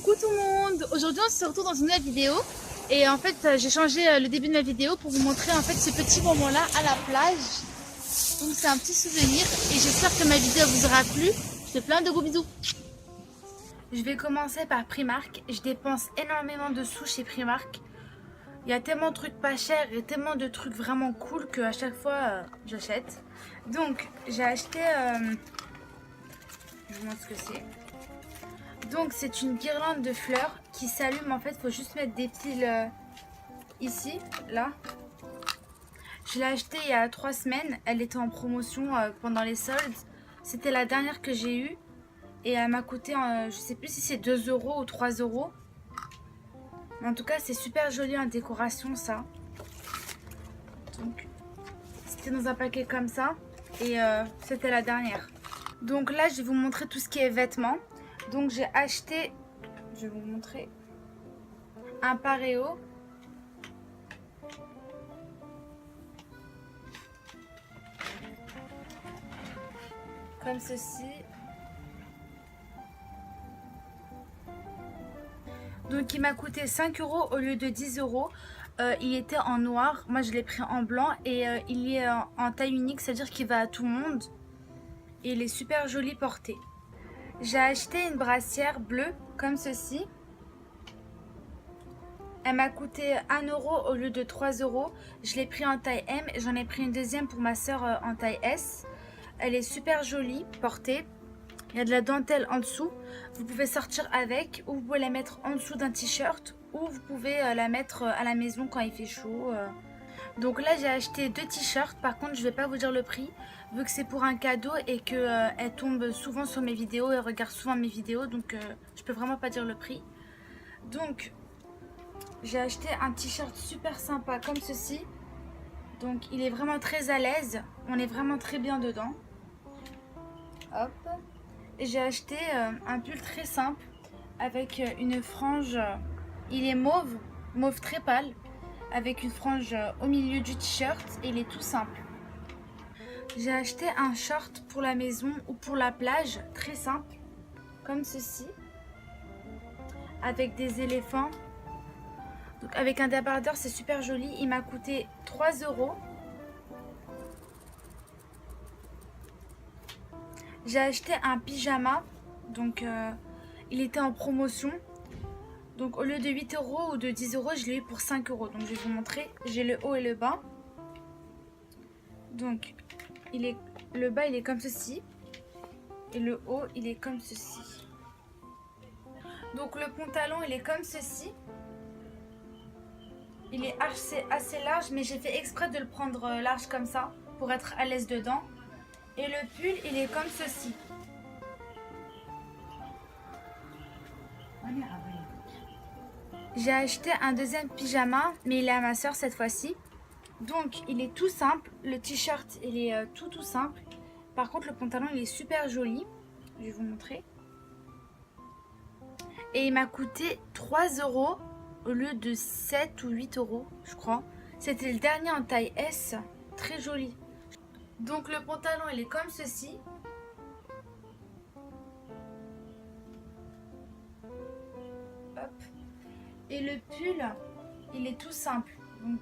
Coucou tout le monde. Aujourd'hui on se retrouve dans une nouvelle vidéo. Et en fait j'ai changé le début de ma vidéo pour vous montrer en fait ce petit moment là à la plage. Donc c'est un petit souvenir et j'espère que ma vidéo vous aura plu. Je te fais plein de gros bisous. Je vais commencer par Primark. Je dépense énormément de sous chez Primark. Il y a tellement de trucs pas chers et tellement de trucs vraiment cool qu'à chaque fois j'achète. Donc j'ai acheté... je vous montre ce que c'est. Donc c'est une guirlande de fleurs qui s'allume. En fait, il faut juste mettre des fils ici, là. Je l'ai achetée il y a 3 semaines. Elle était en promotion pendant les soldes. C'était la dernière que j'ai eue. Et elle m'a coûté, je sais plus si c'est 2 € ou 3 €. Mais en tout cas, c'est super joli en décoration, ça. Donc, c'était dans un paquet comme ça. Et c'était la dernière. Donc là, je vais vous montrer tout ce qui est vêtements. Donc j'ai acheté, je vais vous montrer, un paréo. Comme ceci. Donc il m'a coûté 5 € au lieu de 10 €. Il était en noir, moi je l'ai pris en blanc et il est en taille unique, c'est-à-dire qu'il va à tout le monde. Et il est super joli porté. J'ai acheté une brassière bleue comme ceci. Elle m'a coûté 1 € au lieu de 3 €. Je l'ai pris en taille M et j'en ai pris une deuxième pour ma soeur en taille S. Elle est super jolie portée. Il y a de la dentelle en dessous. Vous pouvez sortir avec ou vous pouvez la mettre en dessous d'un t-shirt ou vous pouvez la mettre à la maison quand il fait chaud. Donc là j'ai acheté 2 t-shirts. Par contre je vais pas vous dire le prix vu que c'est pour un cadeau et que elle tombe souvent sur mes vidéos et regarde souvent mes vidéos. Donc je peux vraiment pas dire le prix. Donc j'ai acheté un t-shirt super sympa comme ceci. Donc il est vraiment très à l'aise. On est vraiment très bien dedans. Hop. J'ai acheté un pull très simple avec une frange. Il est mauve, mauve très pâle, avec une frange au milieu du t-shirt et il est tout simple. J'ai acheté un short pour la maison ou pour la plage, très simple, comme ceci, avec des éléphants. Donc avec un débardeur, c'est super joli. Il m'a coûté 3 €. J'ai acheté un pyjama, donc il était en promotion. Donc au lieu de 8 € ou de 10 €, je l'ai eu pour 5 €. Donc je vais vous montrer. J'ai le haut et le bas. Donc le bas il est comme ceci. Et le haut il est comme ceci. Donc le pantalon il est comme ceci. Il est assez large, mais j'ai fait exprès de le prendre large comme ça pour être à l'aise dedans. Et le pull il est comme ceci. J'ai acheté un deuxième pyjama, mais il est à ma soeur cette fois-ci. Donc il est tout simple. Le t-shirt il est tout simple. Par contre le pantalon il est super joli. Je vais vous montrer. Et il m'a coûté 3 € au lieu de 7 ou 8 € je crois. C'était le dernier en taille S. Très joli. Donc le pantalon il est comme ceci. Hop. Et le pull il est tout simple. Donc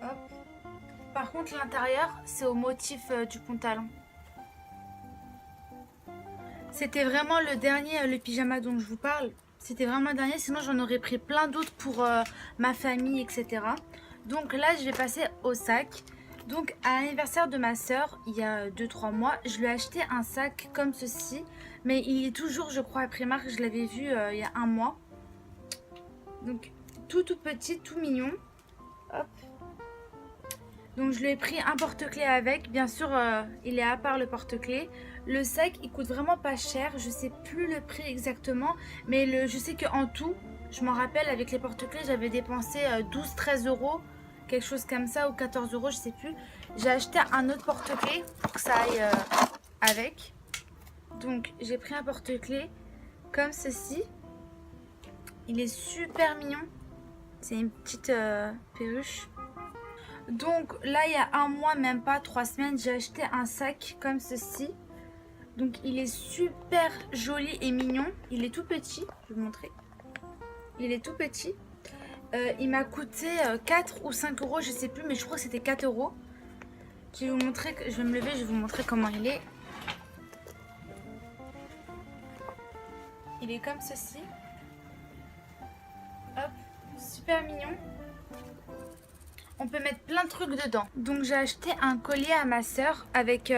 hop. Par contre l'intérieur c'est au motif du pantalon. C'était vraiment le dernier, le pyjama dont je vous parle. C'était vraiment le dernier, sinon j'en aurais pris plein d'autres pour ma famille, etc. Donc là, je vais passer au sac. Donc à l'anniversaire de ma soeur, il y a 2-3 mois, je lui ai acheté un sac comme ceci. Mais il est toujours, je crois, à Primark. Je l'avais vu il y a 1 mois. Donc tout petit, tout mignon. Hop. Donc je lui ai pris un porte-clés avec. Bien sûr, il est à part le porte-clés. Le sac, il coûte vraiment pas cher. Je sais plus le prix exactement. Mais je sais qu'en tout, je m'en rappelle, avec les porte-clés, j'avais dépensé 12-13 €. Quelque chose comme ça, ou 14 €, je sais plus. J'ai acheté un autre porte-clés pour que ça aille avec. Donc j'ai pris un porte-clés comme ceci. Il est super mignon. C'est une petite perruche. Donc là, il y a 1 mois, même pas 3 semaines, j'ai acheté un sac comme ceci. Donc il est super joli et mignon. Il est tout petit, je vais vous montrer. Il est tout petit. Il m'a coûté 4 ou 5 euros, je sais plus, mais je crois que c'était 4 euros. Je vais vous montrer, je vais me lever, je vais vous montrer comment il est. Il est comme ceci. Hop, super mignon. On peut mettre plein de trucs dedans. Donc j'ai acheté un collier à ma soeur avec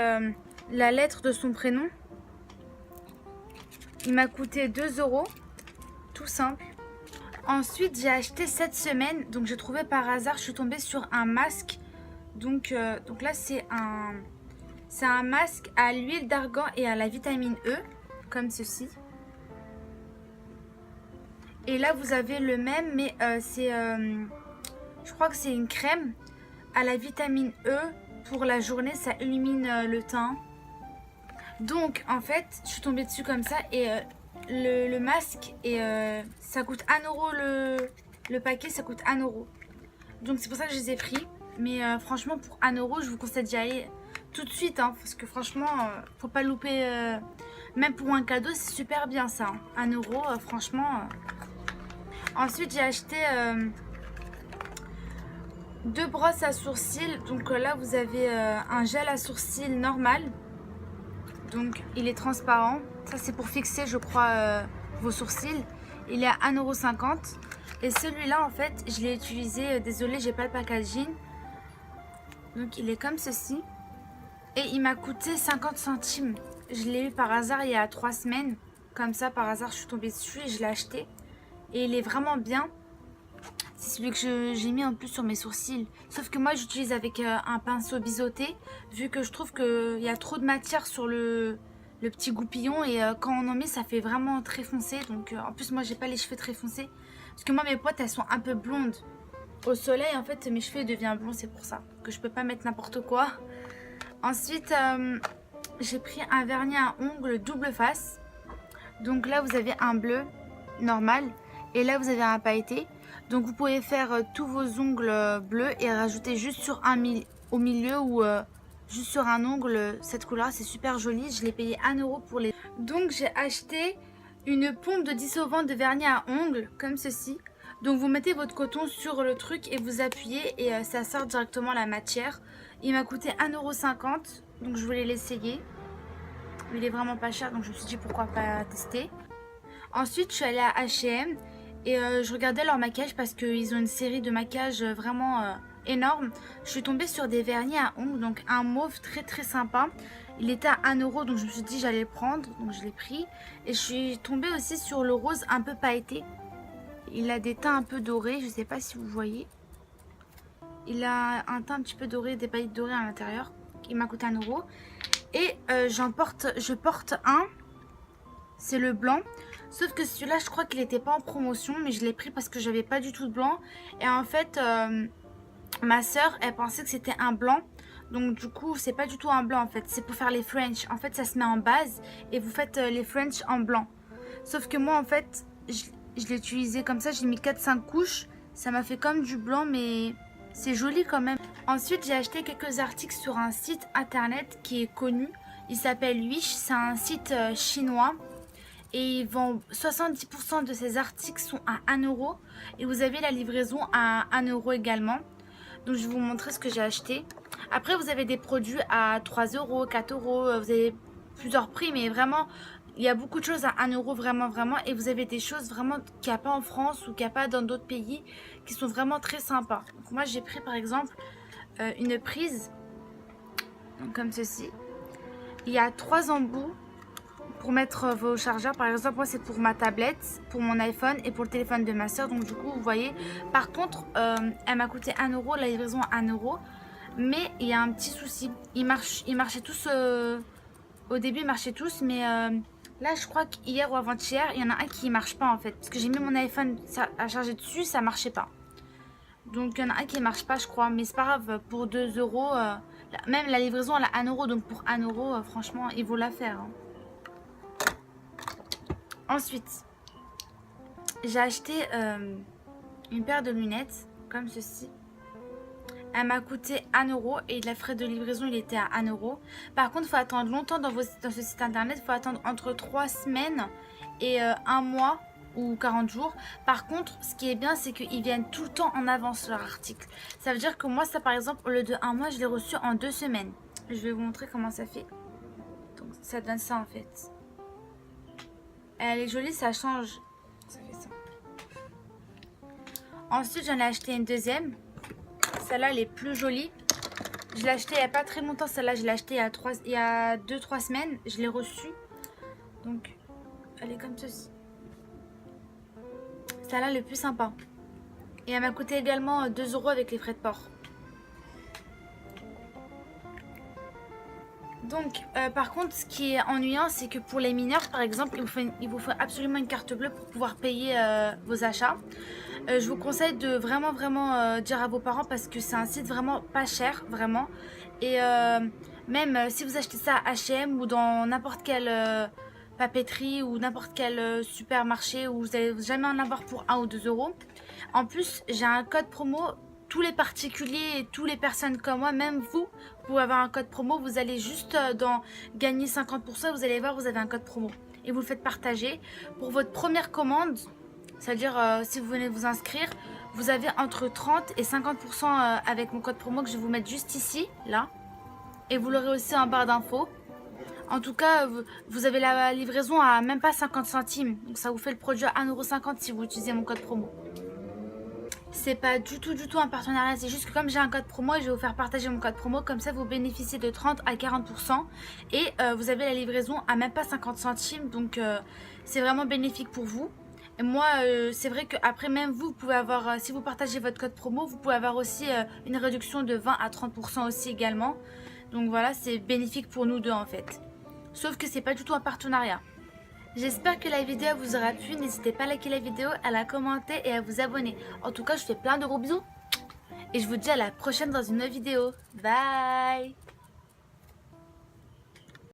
la lettre de son prénom. Il m'a coûté 2 euros, tout simple. Ensuite j'ai acheté cette semaine, donc j'ai trouvé par hasard, je suis tombée sur un masque. Donc là c'est un masque à l'huile d'argan et à la vitamine E, comme ceci. Et là vous avez le même, mais je crois que c'est une crème à la vitamine E. Pour la journée, ça illumine le teint. Donc en fait, je suis tombée dessus comme ça et le masque, et ça coûte 1 euro le paquet, ça coûte 1 euro. Donc c'est pour ça que je les ai pris. Mais franchement, pour 1 euro, je vous conseille d'y aller tout de suite, hein, parce que franchement, faut pas louper. Même pour un cadeau, c'est super bien ça. Hein. 1 euro, franchement. Ensuite, j'ai acheté 2 brosses à sourcils. Donc là, vous avez un gel à sourcils normal. Donc il est transparent. Ça, c'est pour fixer, je crois, vos sourcils. Il est à 1,50 €. Et celui-là, en fait, je l'ai utilisé. Désolée, j'ai pas le packaging. Donc il est comme ceci. Et il m'a coûté 50 centimes. Je l'ai eu par hasard il y a 3 semaines. Comme ça, par hasard, je suis tombée dessus et je l'ai acheté. Et il est vraiment bien. C'est celui que j'ai mis en plus sur mes sourcils. Sauf que moi, j'utilise avec un pinceau biseauté. Vu que je trouve qu'il y a trop de matière sur le petit goupillon. Et quand on en met, ça fait vraiment très foncé. Donc en plus, moi, j'ai pas les cheveux très foncés. Parce que moi, mes potes, elles sont un peu blondes. Au soleil, en fait, mes cheveux deviennent blonds. C'est pour ça que je peux pas mettre n'importe quoi. Ensuite, j'ai pris un vernis à ongles double face. Donc là, vous avez un bleu normal. Et là, vous avez un pailleté. Donc vous pouvez faire tous vos ongles bleus et rajouter juste sur au milieu ou juste sur un ongle cette couleur. C'est super joli. Je l'ai payé 1 euro pour les... Donc j'ai acheté une pompe de dissolvant de vernis à ongles comme ceci. Donc vous mettez votre coton sur le truc et vous appuyez et ça sort directement la matière. Il m'a coûté 1,50 €. Donc je voulais l'essayer. Il est vraiment pas cher, donc je me suis dit pourquoi pas tester. Ensuite je suis allée à H&M. Et je regardais leur maquillage parce qu'ils ont une série de maquillage vraiment énorme. Je suis tombée sur des vernis à ongles, donc un mauve très très sympa. Il était à 1 euro, donc je me suis dit j'allais le prendre, donc je l'ai pris. Et je suis tombée aussi sur le rose un peu pailleté. Il a des teints un peu dorés, je ne sais pas si vous voyez. Il a un teint un petit peu doré, des paillettes dorées à l'intérieur. Il m'a coûté 1 euro. Et je porte un, c'est le blanc. Sauf que celui-là, je crois qu'il n'était pas en promotion, mais je l'ai pris parce que j'avais pas du tout de blanc. Et en fait, ma soeur, elle pensait que c'était un blanc. Donc du coup, c'est pas du tout un blanc en fait. C'est pour faire les French. En fait, ça se met en base et vous faites les French en blanc. Sauf que moi, en fait, je l'ai utilisé comme ça. J'ai mis 4-5 couches. Ça m'a fait comme du blanc, mais c'est joli quand même. Ensuite, j'ai acheté quelques articles sur un site internet qui est connu. Il s'appelle Wish. C'est un site chinois. Et ils vendent 70% de ces articles sont à 1 euro. Et vous avez la livraison à 1 euro également. Donc je vais vous montrer ce que j'ai acheté. Après vous avez des produits à 3 euros, 4 euros. Vous avez plusieurs prix. Mais vraiment il y a beaucoup de choses à 1 euro vraiment. Et vous avez des choses vraiment qu'il n'y a pas en France ou qu'il n'y a pas dans d'autres pays. Qui sont vraiment très sympas. Donc moi j'ai pris par exemple une prise. Donc, comme ceci. Il y a 3 embouts. Pour mettre vos chargeurs, par exemple, moi c'est pour ma tablette, pour mon iPhone et pour le téléphone de ma soeur. Donc du coup, vous voyez, par contre, elle m'a coûté 1 euro, la livraison à 1 euro. Mais il y a un petit souci. Ils marchaient tous, au début ils marchaient tous, mais là je crois qu'hier ou avant-hier, il y en a un qui ne marche pas en fait. Parce que j'ai mis mon iPhone à charger dessus, ça marchait pas. Donc il y en a un qui ne marche pas, je crois. Mais c'est pas grave, pour 2 euros, même la livraison elle a 1 euro. Donc pour 1 euro, franchement, il vaut l'affaire. Hein. Ensuite, j'ai acheté une paire de lunettes comme ceci. Elle m'a coûté 1 € et les frais de livraison il était à 1 €. Par contre, il faut attendre longtemps dans ce site internet. Il faut attendre entre 3 semaines et 1 mois ou 40 jours. Par contre, ce qui est bien, c'est qu'ils viennent tout le temps en avance leur article. Ça veut dire que moi, ça par exemple, au lieu de 1 mois, je l'ai reçu en 2 semaines. Je vais vous montrer comment ça fait. Donc, ça donne ça en fait. Elle est jolie, ça change. Ça fait ça. Ensuite, j'en ai acheté une deuxième. Celle-là, elle est plus jolie. Je l'ai achetée il n'y a pas très longtemps. Celle-là, je l'ai achetée il y a 2-3 semaines. Je l'ai reçue. Donc, elle est comme ceci. Celle-là, le plus sympa. Et elle m'a coûté également 2 € avec les frais de port. Donc, par contre, ce qui est ennuyant, c'est que pour les mineurs, par exemple, il vous faut absolument une carte bleue pour pouvoir payer vos achats. Je vous conseille de vraiment dire à vos parents parce que c'est un site vraiment pas cher, vraiment. Et même si vous achetez ça à H&M ou dans n'importe quelle papeterie ou n'importe quel supermarché où vous n'allez jamais en avoir pour 1 ou 2 €. En plus, j'ai un code promo. Tous les particuliers et toutes les personnes comme moi, même vous pouvez avoir un code promo. Vous allez juste dans gagner 50%, vous allez voir, vous avez un code promo. Et vous le faites partager. Pour votre première commande, c'est-à-dire si vous venez vous inscrire, vous avez entre 30 et 50% avec mon code promo que je vais vous mettre juste ici, là. Et vous l'aurez aussi en barre d'infos. En tout cas, vous avez la livraison à même pas 50 centimes. Donc ça vous fait le produit à 1,50 € si vous utilisez mon code promo. C'est pas du tout un partenariat, c'est juste que comme j'ai un code promo, je vais vous faire partager mon code promo, comme ça vous bénéficiez de 30 à 40% et vous avez la livraison à même pas 50 centimes, donc c'est vraiment bénéfique pour vous. Et moi, c'est vrai qu'après même vous pouvez avoir, si vous partagez votre code promo, vous pouvez avoir aussi une réduction de 20 à 30% aussi également. Donc voilà, c'est bénéfique pour nous deux en fait. Sauf que c'est pas du tout un partenariat. J'espère que la vidéo vous aura plu. N'hésitez pas à liker la vidéo, à la commenter et à vous abonner. En tout cas, je vous fais plein de gros bisous. Et je vous dis à la prochaine dans une nouvelle vidéo. Bye!